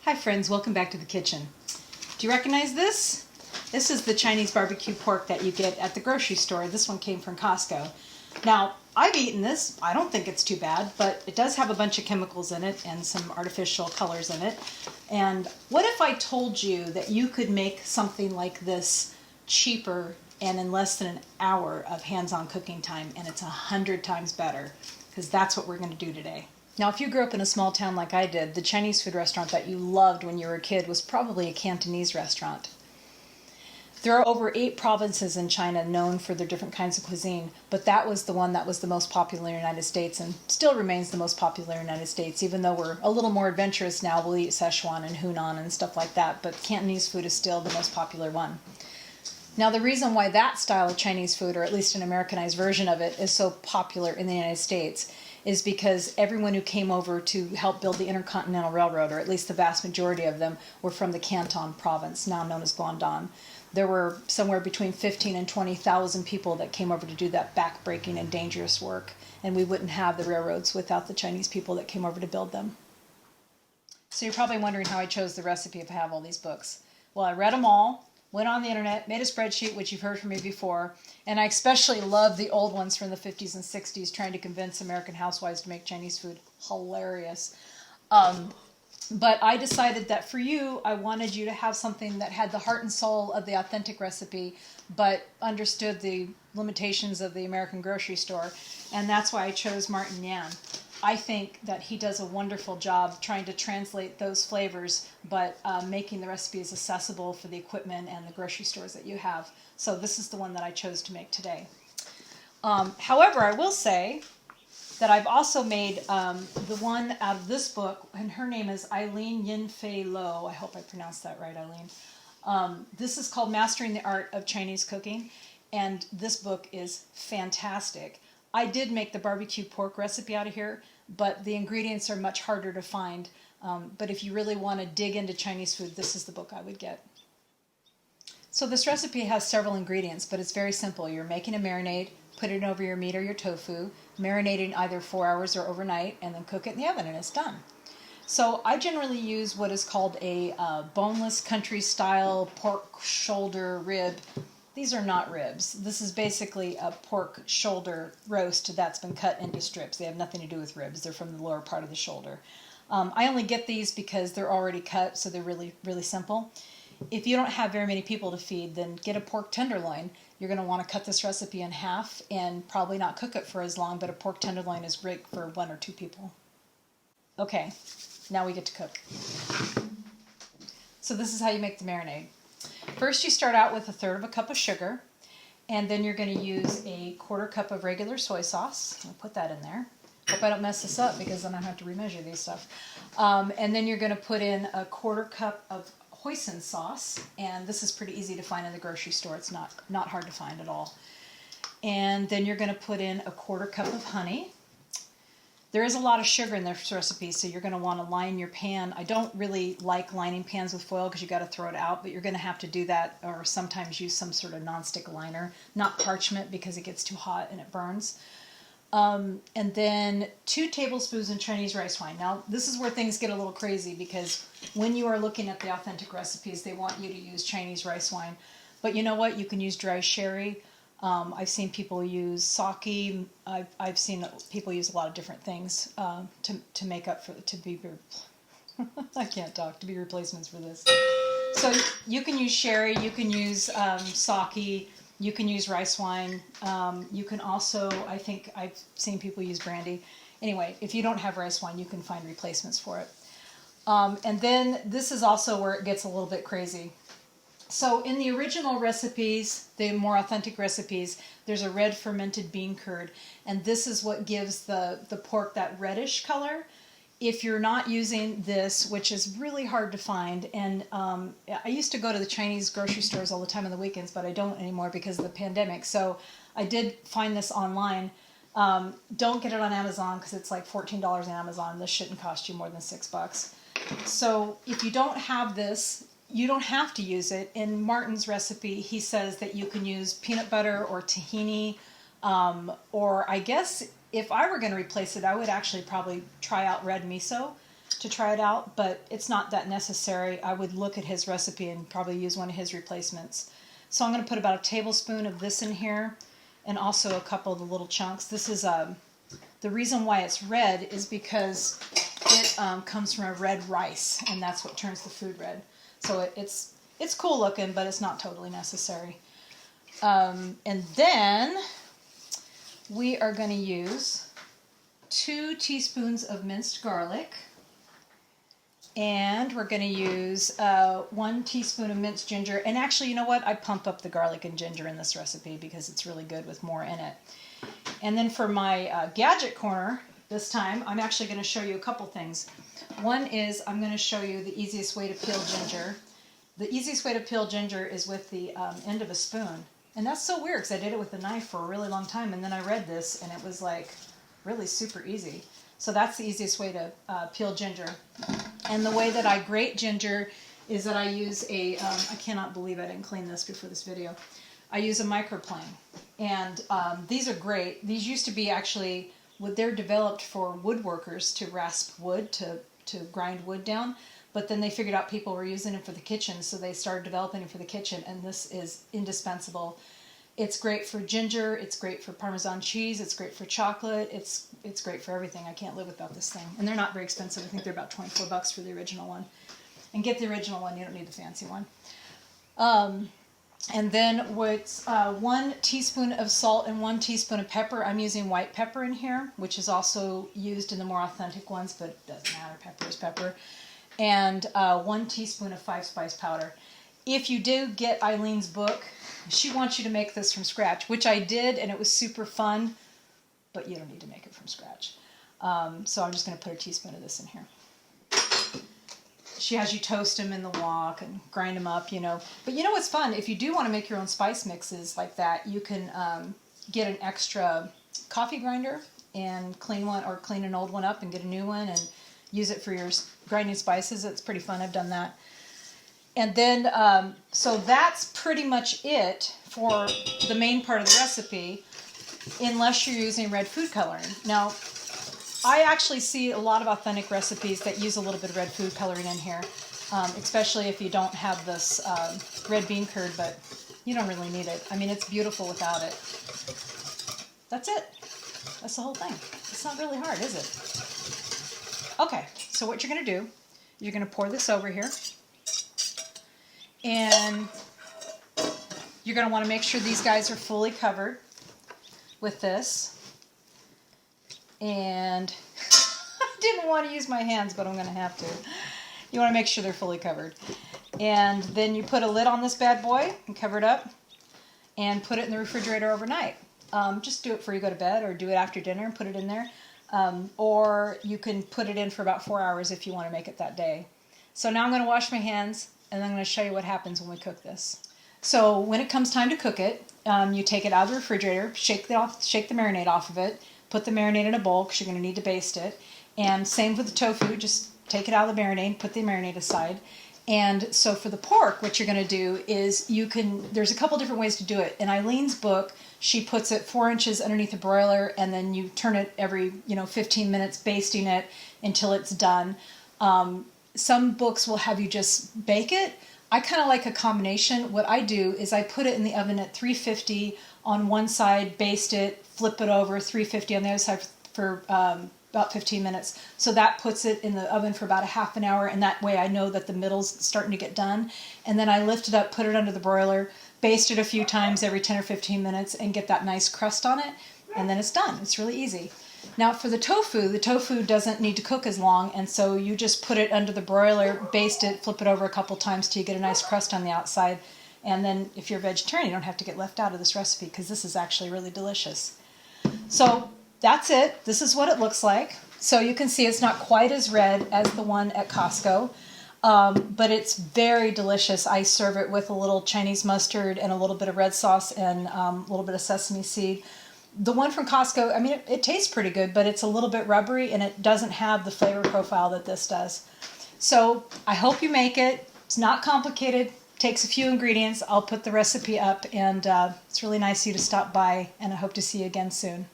Hi friends, welcome back to the kitchen. Do you recognize this? This is the Chinese BBQ pork that you get at the grocery store. This one came from Costco. Now, I've eaten this. I don't think it's too bad, but it does have a bunch of chemicals in it and some artificial colors in it. And what if I told you that you could make something like this cheaper and in less than an hour of hands-on cooking time, and it's 100 times better? Because that's what we're going to do today. Now, if you grew up in a small town like I did, the Chinese food restaurant that you loved when you were a kid was probably a Cantonese restaurant. There are over 8 provinces in China known for their different kinds of cuisine, but that was the one that was the most popular in the United States and still remains the most popular in the United States, even though we're a little more adventurous now. We'll eat Szechuan and Hunan and stuff like that, but Cantonese food is still the most popular one. Now, the reason why that style of Chinese food, or at least an Americanized version of it, is so popular in the United States is because everyone who came over to help build the Intercontinental Railroad, or at least the vast majority of them, were from the Canton province, now known as Guangdong. There were somewhere between 15 and 20,000 people that came over to do that backbreaking and dangerous work, and we wouldn't have the railroads without the Chinese people that came over to build them. So you're probably wondering how I chose the recipe if I have all these books. Well, I read them all, went on the internet, made a spreadsheet, which you've heard from me before, and I especially love the old ones from the 50s and 60s, trying to convince American housewives to make Chinese food. Hilarious. But I decided that for you, I wanted you to have something that had the heart and soul of the authentic recipe, but understood the limitations of the American grocery store, and that's why I chose Martin Yan. I think that he does a wonderful job trying to translate those flavors, but making the recipes accessible for the equipment and the grocery stores that you have. So this is the one that I chose to make today. However, I will say that I've also made the one out of this book, and her name is Eileen Yin Fei Lo. I hope I pronounced that right, Eileen. This is called Mastering the Art of Chinese Cooking, and this book is fantastic. I did make the barbecue pork recipe out of here, but the ingredients are much harder to find. But if you really want to dig into Chinese food, this is the book I would get. So this recipe has several ingredients, but it's very simple. You're making a marinade, put it over your meat or your tofu, marinating either 4 hours or overnight, and then cook it in the oven, and it's done. So I generally use what is called a boneless country-style pork shoulder rib. These are not ribs. This is basically a pork shoulder roast that's been cut into strips. They have nothing to do with ribs. They're from the lower part of the shoulder. I only get these because they're already cut, so they're really, really simple. If you don't have very many people to feed, then get a pork tenderloin. You're going to want to cut this recipe in half and probably not cook it for as long, but a pork tenderloin is great for 1 or 2 people. Okay, now we get to cook. So this is how you make the marinade. First, you start out with 1/3 cup of sugar, and then you're going to use a 1/4 cup of regular soy sauce. I'll put that in there. Hope I don't mess this up because then I have to remeasure these stuff. And then you're going to put in a 1/4 cup of hoisin sauce, and this is pretty easy to find in the grocery store. It's not hard to find at all. And then you're going to put in a 1/4 cup of honey. There is a lot of sugar in this recipe, so you're going to want to line your pan. I don't really like lining pans with foil because you got to throw it out, but you're going to have to do that, or sometimes use some sort of nonstick liner, not parchment because it gets too hot and it burns. And then 2 tablespoons of Chinese rice wine. Now, this is where things get a little crazy because when you are looking at the authentic recipes, they want you to use Chinese rice wine. But you know what? You can use dry sherry. I've seen people use sake. I've seen people use a lot of different things to make up for I can't talk, to be replacements for this. So you can use sherry, you can use sake, you can use rice wine. You can also, I think I've seen people use brandy. Anyway, if you don't have rice wine, you can find replacements for it. And then this is also where it gets a little bit crazy. So in the original recipes, the more authentic recipes, there's a red fermented bean curd, and this is what gives the pork that reddish color. If you're not using this, which is really hard to find, and I used to go to the Chinese grocery stores all the time on the weekends, but I don't anymore because of the pandemic, so I did find this online. Don't get it on Amazon because it's like $14 on Amazon. This shouldn't cost you more than $6. So if you don't have this, you don't have to use it. In Martin's recipe, he says that you can use peanut butter or tahini, or I guess if I were going to replace it, I would actually probably try out red miso. to try it out, but it's not that necessary. I would look at his recipe and probably use one of his replacements. So I'm going to put about a tablespoon of this in here, and also a couple of the little chunks. This is the reason why it's red is because it comes from a red rice, and that's what turns the food red. So it's cool looking, but it's not totally necessary. And then we are going to use 2 teaspoons of minced garlic, and we're going to use 1 teaspoon of minced ginger. And actually, you know what? I pump up the garlic and ginger in this recipe because it's really good with more in it. And then for my gadget corner, this time, I'm actually going to show you a couple things. One is I'm going to show you the easiest way to peel ginger. The easiest way to peel ginger is with the end of a spoon. And that's so weird because I did it with a knife for a really long time, and then I read this and it was like really super easy. So that's the easiest way to peel ginger. And the way that I grate ginger is that I use a, I cannot believe I didn't clean this before this video. I use a microplane. And these are great. These used to be actually, they're developed for woodworkers to rasp wood, to grind wood down. But then they figured out people were using it for the kitchen, so they started developing it for the kitchen, and this is indispensable. It's great for ginger, it's great for Parmesan cheese, it's great for chocolate, it's great for everything. I can't live without this thing. And they're not very expensive. I think they're about $24 for the original one. And get the original one, you don't need the fancy one. And then with 1 teaspoon of salt and 1 teaspoon of pepper. I'm using white pepper in here, which is also used in the more authentic ones, but it doesn't matter, pepper is pepper. And 1 teaspoon of 5-spice powder. If you do get Eileen's book, she wants you to make this from scratch, which I did, and it was super fun, but you don't need to make it from scratch. So I'm just going to put a teaspoon of this in here. She has you toast them in the wok and grind them up, you know. But you know what's fun? If you do want to make your own spice mixes like that, you can get an extra coffee grinder and clean one, or clean an old one up and get a new one and use it for your grinding spices. It's pretty fun. I've done that. And then, so that's pretty much it for the main part of the recipe, unless you're using red food coloring. Now, I actually see a lot of authentic recipes that use a little bit of red food coloring in here, especially if you don't have this red bean curd, but you don't really need it. I mean, it's beautiful without it. That's it. That's the whole thing. It's not really hard, is it? Okay, so what you're going to do, you're going to pour this over here. And you're going to want to make sure these guys are fully covered with this. And I didn't want to use my hands, but I'm going to have to. You want to make sure they're fully covered. And then you put a lid on this bad boy and cover it up and put it in the refrigerator overnight. Just do it before you go to bed, or do it after dinner and put it in there. Or you can put it in for about 4 hours if you want to make it that day. So now I'm going to wash my hands, and I'm going to show you what happens when we cook this. So when it comes time to cook it, you take it out of the refrigerator, shake the marinade off of it, put the marinade in a bowl because you're going to need to baste it. And same with the tofu, just take it out of the marinade, put the marinade aside. And so for the pork, what you're going to do is there's a couple different ways to do it. In Eileen's book, she puts it 4 inches underneath the broiler, and then you turn it every 15 minutes, basting it until it's done. Some books will have you just bake it. I kind of like a combination. What I do is I put it in the oven at 350 on one side, baste it, flip it over, 350 on the other side for about 15 minutes. So that puts it in the oven for about a half an hour, and that way I know that the middle's starting to get done. And then I lift it up, put it under the broiler, baste it a few times every 10 or 15 minutes, and get that nice crust on it, and then it's done. It's really easy. Now for the tofu doesn't need to cook as long, and so you just put it under the broiler, baste it, flip it over a couple times till you get a nice crust on the outside. And then if you're a vegetarian, you don't have to get left out of this recipe because this is actually really delicious. So that's it. This is what it looks like. So you can see it's not quite as red as the one at Costco, but it's very delicious. I serve it with a little Chinese mustard and a little bit of red sauce and a little bit of sesame seed. The one from Costco, I mean, it tastes pretty good, but it's a little bit rubbery and it doesn't have the flavor profile that this does. So I hope you make it. It's not complicated. Takes a few ingredients. I'll put the recipe up, and it's really nice of you to stop by, and I hope to see you again soon.